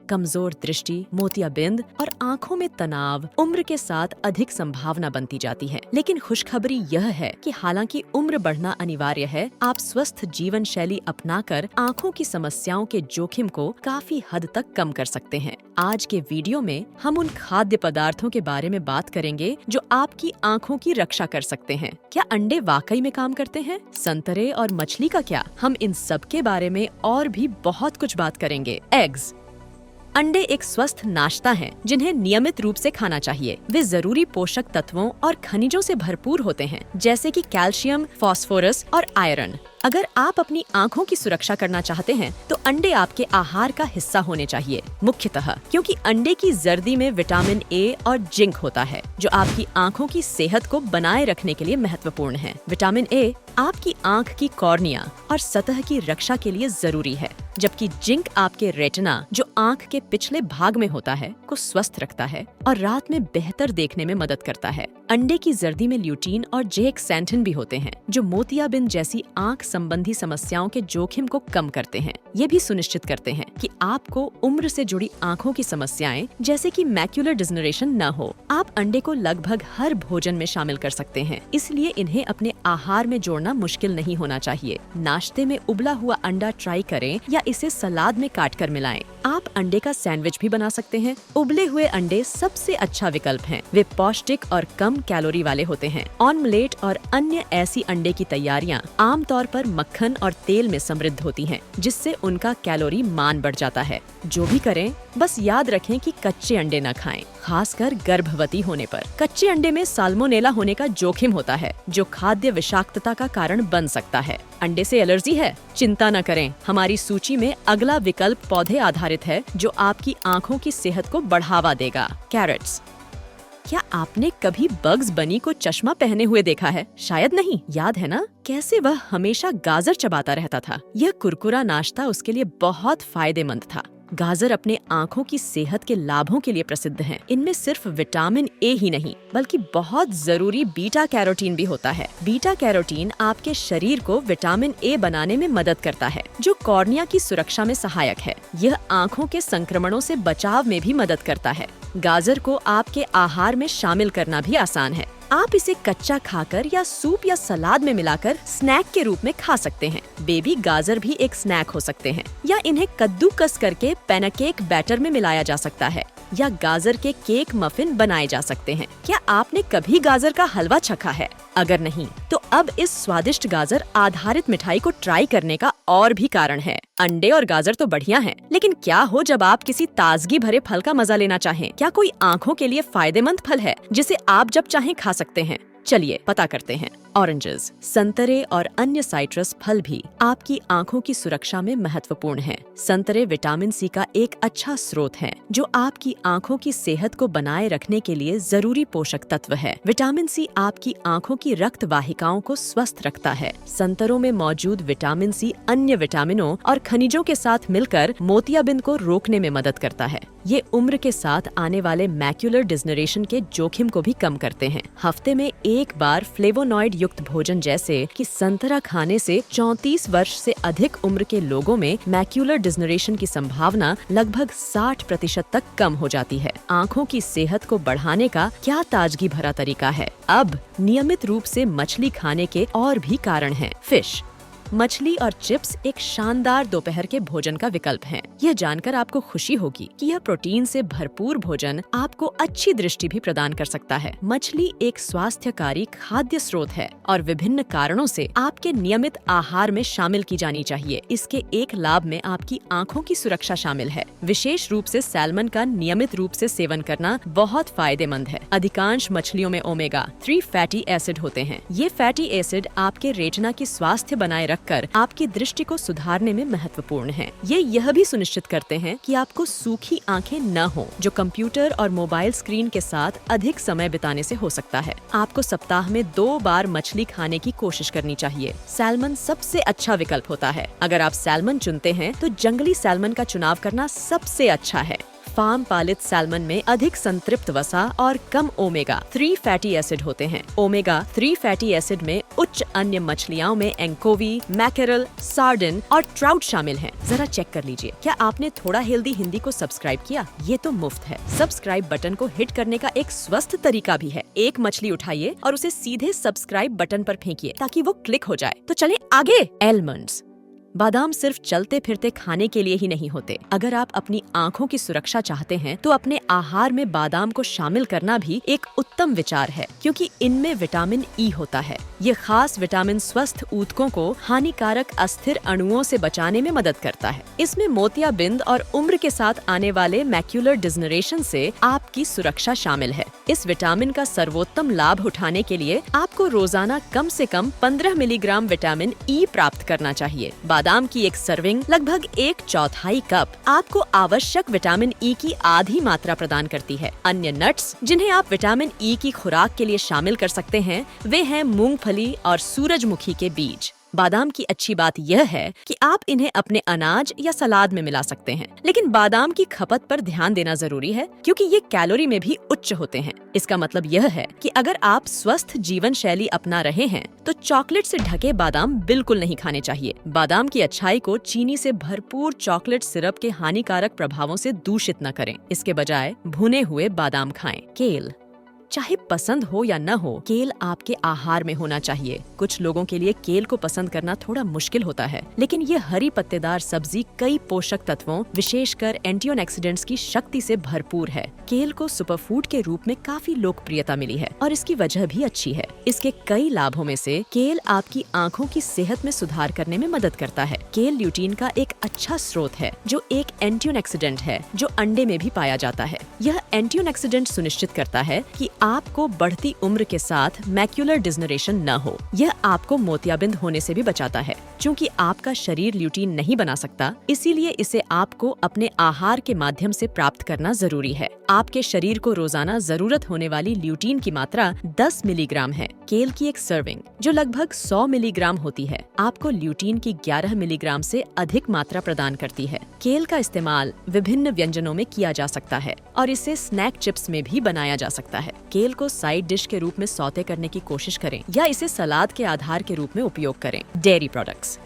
कमजोर दृष्टि, मोतियाबिंद और आँखों में तनाव उम्र के साथ अधिक संभावना बनती जाती है। लेकिन खुशखबरी यह है कि हालांकि उम्र बढ़ना अनिवार्य है, आप स्वस्थ जीवन शैली अपनाकर आँखों की समस्याओं के जोखिम को काफी हद तक कम कर सकते हैं। आज के वीडियो में हम उन खाद्य पदार्थों के बारे में बात करेंगे जो आपकी आँखों की रक्षा कर सकते हैं। क्या अंडे वाकई में काम करते हैं? संतरे और मछली का क्या? हम इन सब के बारे में और भी बहुत कुछ बात करेंगे। एग्स। अंडे एक स्वस्थ नाश्ता हैं, जिन्हें नियमित रूप से खाना चाहिए। वे जरूरी पोषक तत्वों और खनिजों से भरपूर होते हैं, जैसे कि कैल्शियम, फास्फोरस और आयरन। अगर आप अपनी आँखों की सुरक्षा करना चाहते हैं, तो अंडे आपके आहार का हिस्सा होने चाहिए, मुख्यतः क्योंकि अंडे की जर्दी में विटामिन ए और जिंक होता है, जो आपकी आँखों की सेहत को बनाए रखने के लिए महत्वपूर्ण है। विटामिन ए आपकी आँख की कॉर्निया और सतह की रक्षा के लिए जरूरी है, जबकि जिंक आपके रेटिना, जो आँख के पिछले भाग में होता है, को स्वस्थ रखता है और रात में बेहतर देखने में मदद करता है। अंडे की जर्दी में ल्यूटीन और जेक्सेंथिन भी होते हैं, जो मोतियाबिंद जैसी आँख संबंधी समस्याओं के जोखिम को कम करते हैं। ये भी सुनिश्चित करते हैं कि आपको उम्र से जुड़ी आँखों की समस्याएं, जैसे कि मैक्यूलर डिजनरेशन, न हो। आप अंडे को लगभग हर भोजन में शामिल कर सकते हैं, इसलिए इन्हें अपने आहार में जोड़ना मुश्किल नहीं होना चाहिए। नाश्ते में उबला हुआ अंडा ट्राई करें या इसे सलाद में काट कर मिलाएं। आप अंडे का सैंडविच भी बना सकते हैं। उबले हुए अंडे सबसे अच्छा विकल्प हैं। वे पौष्टिक और कम कैलोरी वाले होते हैं। ऑमलेट और अन्य ऐसी अंडे की तैयारियां आमतौर पर मक्खन और तेल में समृद्ध होती हैं, जिससे उनका कैलोरी मान बढ़ जाता है। जो भी करें, बस याद रखें कि कच्चे अंडे न खाएं, खासकर गर्भवती होने पर। कच्चे अंडे में साल्मोनेला होने का जोखिम होता है, जो खाद्य विषाक्तता का कारण बन सकता है। अंडे से एलर्जी है? चिंता न करें, हमारी सूची में अगला विकल्प पौधे आधारित है, जो आपकी आँखों की सेहत को बढ़ावा देगा। कैरेट्स। क्या आपने कभी बग्स बनी को चश्मा पहने हुए देखा है? शायद नहीं। याद है ना कैसे वह हमेशा गाजर चबाता रहता था? यह कुरकुरा नाश्ता उसके लिए बहुत फायदेमंद था। गाजर अपने आँखों की सेहत के लाभों के लिए प्रसिद्ध हैं। इनमें सिर्फ विटामिन ए ही नहीं, बल्कि बहुत जरूरी बीटा कैरोटीन भी होता है। बीटा कैरोटीन आपके शरीर को विटामिन ए बनाने में मदद करता है, जो कॉर्निया की सुरक्षा में सहायक है। यह आँखों के संक्रमणों से बचाव में भी मदद करता है। गाजर को आपके आहार में शामिल करना भी आसान है। आप इसे कच्चा खाकर या सूप या सलाद में मिलाकर स्नैक के रूप में खा सकते हैं। बेबी गाजर भी एक स्नैक हो सकते हैं, या इन्हें कद्दूकस करके पैनकेक बैटर में मिलाया जा सकता है, या गाजर के केक मफिन बनाए जा सकते हैं। क्या आपने कभी गाजर का हलवा चखा है? अगर नहीं, तो अब इस स्वादिष्ट गाजर आधारित मिठाई को ट्राई करने का और भी कारण है। अंडे और गाजर तो बढ़िया हैं, लेकिन क्या हो जब आप किसी ताजगी भरे फल का मजा लेना चाहें? क्या कोई आँखों के लिए फायदेमंद फल है, जिसे आप जब चाहें खा सकते हैं? चलिए पता करते हैं। ऑरेंजेस। संतरे और अन्य साइट्रस फल भी आपकी आँखों की सुरक्षा में महत्वपूर्ण हैं। संतरे विटामिन सी का एक अच्छा स्रोत है, जो आपकी आँखों की सेहत को बनाए रखने के लिए जरूरी पोषक तत्व है। विटामिन सी आपकी आँखों की रक्त वाहिकाओं को स्वस्थ रखता है। संतरों में मौजूद विटामिन सी अन्य विटामिनों और खनिजों के साथ मिलकर मोतियाबिंद को रोकने में मदद करता है। ये उम्र के साथ आने वाले मैक्यूलर डिजनरेशन के जोखिम को भी कम करते हैं। हफ्ते में एक बार फ्लेवोनॉइड युक्त भोजन, जैसे कि संतरा खाने से 34 वर्ष से अधिक उम्र के लोगों में मैक्यूलर डिजनरेशन की संभावना लगभग 60% तक कम हो जाती है। आँखों की सेहत को बढ़ाने का क्या ताजगी भरा तरीका है। अब नियमित रूप से मछली खाने के और भी कारण हैं। फिश। मछली और चिप्स एक शानदार दोपहर के भोजन का विकल्प हैं। यह जानकर आपको खुशी होगी कि यह प्रोटीन से भरपूर भोजन आपको अच्छी दृष्टि भी प्रदान कर सकता है। मछली एक स्वास्थ्यकारी खाद्य स्रोत है और विभिन्न कारणों से आपके नियमित आहार में शामिल की जानी चाहिए। इसके एक लाभ में आपकी आँखों की सुरक्षा शामिल है। विशेष रूप से सैल्मन का नियमित रूप से सेवन करना बहुत फायदेमंद है। अधिकांश मछलियों में ओमेगा 3 फैटी एसिड होते हैं। ये फैटी एसिड आपके रेटिना की स्वास्थ्य बनाए कर आपकी दृष्टि को सुधारने में महत्वपूर्ण है। ये यह भी सुनिश्चित करते हैं कि आपको सूखी आंखें न हो, जो कंप्यूटर और मोबाइल स्क्रीन के साथ अधिक समय बिताने से हो सकता है। आपको सप्ताह में 2 बार मछली खाने की कोशिश करनी चाहिए। सैल्मन सबसे अच्छा विकल्प होता है। अगर आप सैल्मन चुनते हैं, तो जंगली सैल्मन का चुनाव करना सबसे अच्छा है। फार्म पालित सैल्मन में अधिक संतृप्त वसा और कम ओमेगा 3 फैटी एसिड होते हैं। ओमेगा 3 फैटी एसिड में उच्च अन्य मछलियों में एंकोवी, मैकेरल, सार्डिन और ट्राउट शामिल हैं। जरा चेक कर लीजिए, क्या आपने थोड़ा हेल्दी हिंदी को सब्सक्राइब किया? ये तो मुफ्त है। सब्सक्राइब बटन को हिट करने का एक स्वस्थ तरीका भी है। एक मछली उठाइए और उसे सीधे सब्सक्राइब बटन पर फेंकिए ताकि वो क्लिक हो जाए। तो चले आगे। एलमंड्स। बादाम सिर्फ चलते फिरते खाने के लिए ही नहीं होते। अगर आप अपनी आँखों की सुरक्षा चाहते हैं तो अपने आहार में बादाम को शामिल करना भी एक उत्तम विचार है, क्योंकि इनमें विटामिन ई होता है। ये खास विटामिन स्वस्थ ऊतकों को हानिकारक अस्थिर अणुओं से बचाने में मदद करता है। इसमें मोतियाबिंद और उम्र के साथ आने वाले मैक्यूलर डिजनरेशन से आपकी सुरक्षा शामिल है। इस विटामिन का सर्वोत्तम लाभ उठाने के लिए आपको रोजाना कम से कम 15 मिलीग्राम विटामिन ई प्राप्त करना चाहिए। बादाम की एक सर्विंग लगभग 1/4 कप आपको आवश्यक विटामिन ई की आधी मात्रा प्रदान करती है। अन्य नट्स जिन्हें आप विटामिन ई की खुराक के लिए शामिल कर सकते हैं वे हैं मूंगफली और सूरजमुखी के बीज। बादाम की अच्छी बात यह है कि आप इन्हें अपने अनाज या सलाद में मिला सकते हैं, लेकिन बादाम की खपत पर ध्यान देना जरूरी है, क्योंकि ये कैलोरी में भी उच्च होते हैं। इसका मतलब यह है कि अगर आप स्वस्थ जीवन शैली अपना रहे हैं तो चॉकलेट से ढके बादाम बिल्कुल नहीं खाने चाहिए। बादाम की अच्छाई को चीनी से भरपूर चॉकलेट सिरप के हानिकारक प्रभावों से दूषित न करें। इसके बजाय भुने हुए बादाम खाएं। केल। चाहे पसंद हो या न हो, केल आपके आहार में होना चाहिए। कुछ लोगों के लिए केल को पसंद करना थोड़ा मुश्किल होता है, लेकिन ये हरी पत्तेदार सब्जी कई पोषक तत्वों, विशेषकर एंटीऑक्सीडेंट्स की शक्ति से भरपूर है। केल को सुपरफूड के रूप में काफी लोकप्रियता मिली है और इसकी वजह भी अच्छी है। इसके कई लाभों में से केल आपकी आँखों की सेहत में सुधार करने में मदद करता है। केल ल्यूटीन का एक अच्छा स्रोत है, जो एक एंटीऑक्सीडेंट है जो अंडे में भी पाया जाता है। यह एंटीऑक्सीडेंट सुनिश्चित करता है कि आपको बढ़ती उम्र के साथ मैक्यूलर डिजनरेशन न हो। यह आपको मोतियाबिंद होने से भी बचाता है। चूंकि आपका शरीर ल्यूटीन नहीं बना सकता, इसीलिए इसे आपको अपने आहार के माध्यम से प्राप्त करना जरूरी है। आपके शरीर को रोजाना जरूरत होने वाली ल्यूटीन की मात्रा 10 मिलीग्राम है। केल की एक सर्विंग जो लगभग 100 मिलीग्राम होती है, आपको ल्यूटीन की 11 मिलीग्राम से अधिक मात्रा प्रदान करती है। केल का इस्तेमाल विभिन्न व्यंजनों में किया जा सकता है और इसे स्नैक चिप्स में भी बनाया जा सकता है। केल को साइड डिश के रूप में सौते करने की कोशिश करें या इसे सलाद के आधार के रूप में उपयोग करें। Dairy products.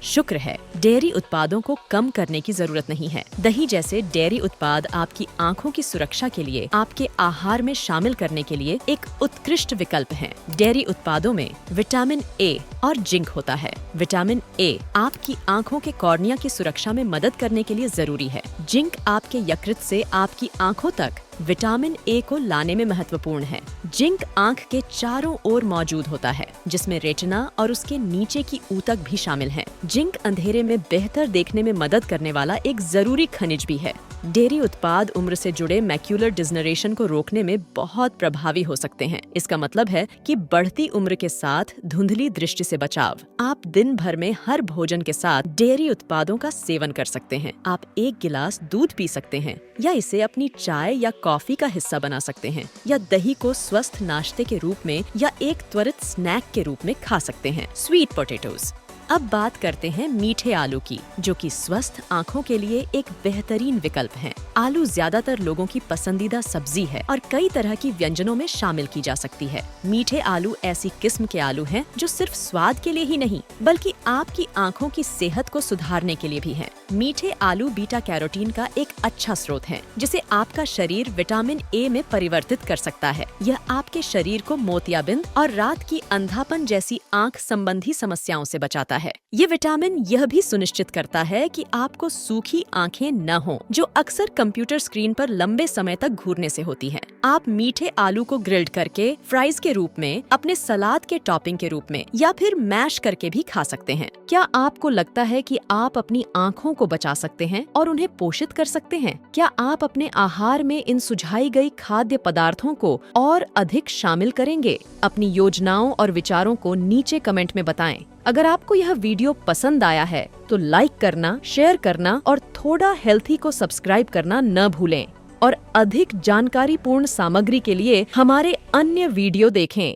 शुक्र है, डेयरी उत्पादों को कम करने की जरूरत नहीं है। दही जैसे डेयरी उत्पाद आपकी आँखों की सुरक्षा के लिए आपके आहार में शामिल करने के लिए एक उत्कृष्ट विकल्प हैं। डेयरी उत्पादों में विटामिन ए और जिंक होता है। विटामिन ए आपकी आँखों के कॉर्निया की सुरक्षा में मदद करने के लिए जरूरी है। जिंक आपके यकृत से आपकी आँखों तक विटामिन ए को लाने में महत्वपूर्ण है। जिंक आँख के चारों ओर मौजूद होता है, जिसमें रेटिना और उसके नीचे की ऊतक भी शामिल हैं। जिंक अंधेरे में बेहतर देखने में मदद करने वाला एक जरूरी खनिज भी है। डेयरी उत्पाद उम्र से जुड़े मैक्यूलर डिजनरेशन को रोकने में बहुत प्रभावी हो सकते हैं। इसका मतलब है कि बढ़ती उम्र के साथ धुंधली दृष्टि से बचाव। आप दिन भर में हर भोजन के साथ डेयरी उत्पादों का सेवन कर सकते हैं। आप एक गिलास दूध पी सकते हैं या इसे अपनी चाय या कॉफी का हिस्सा बना सकते हैं, या दही को स्वस्थ नाश्ते के रूप में या एक त्वरित स्नैक के रूप में खा सकते हैं। Sweet potatoes. अब बात करते हैं मीठे आलू की, जो कि स्वस्थ आँखों के लिए एक बेहतरीन विकल्प है। आलू ज्यादातर लोगों की पसंदीदा सब्जी है और कई तरह की व्यंजनों में शामिल की जा सकती है। मीठे आलू ऐसी किस्म के आलू हैं जो सिर्फ स्वाद के लिए ही नहीं, बल्कि आपकी आँखों की सेहत को सुधारने के लिए भी हैं। मीठे आलू बीटा कैरोटीन का एक अच्छा स्रोत है, जिसे आपका शरीर विटामिन ए में परिवर्तित कर सकता है। यह आपके शरीर को मोतियाबिंद और रात की अंधापन जैसी आँख संबंधी समस्याओं से बचाता है। ये विटामिन यह भी सुनिश्चित करता है कि आपको सूखी आँखें न हों, जो अक्सर कंप्यूटर स्क्रीन पर लंबे समय तक घूरने से होती हैं। आप मीठे आलू को ग्रिल्ड करके, फ्राइज के रूप में, अपने सलाद के टॉपिंग के रूप में या फिर मैश करके भी खा सकते हैं। क्या आपको लगता है कि आप अपनी आँखों को बचा सकते हैं और उन्हें पोषित कर सकते हैं? क्या आप अपने आहार में इन सुझाई गई खाद्य पदार्थों को और अधिक शामिल करेंगे? अपनी योजनाओं और विचारों को नीचे कमेंट में बताएं। अगर आपको यह वीडियो पसंद आया है तो लाइक करना, शेयर करना और थोड़ा हेल्थी को सब्सक्राइब करना न भूलें। और अधिक जानकारीपूर्ण सामग्री के लिए हमारे अन्य वीडियो देखें।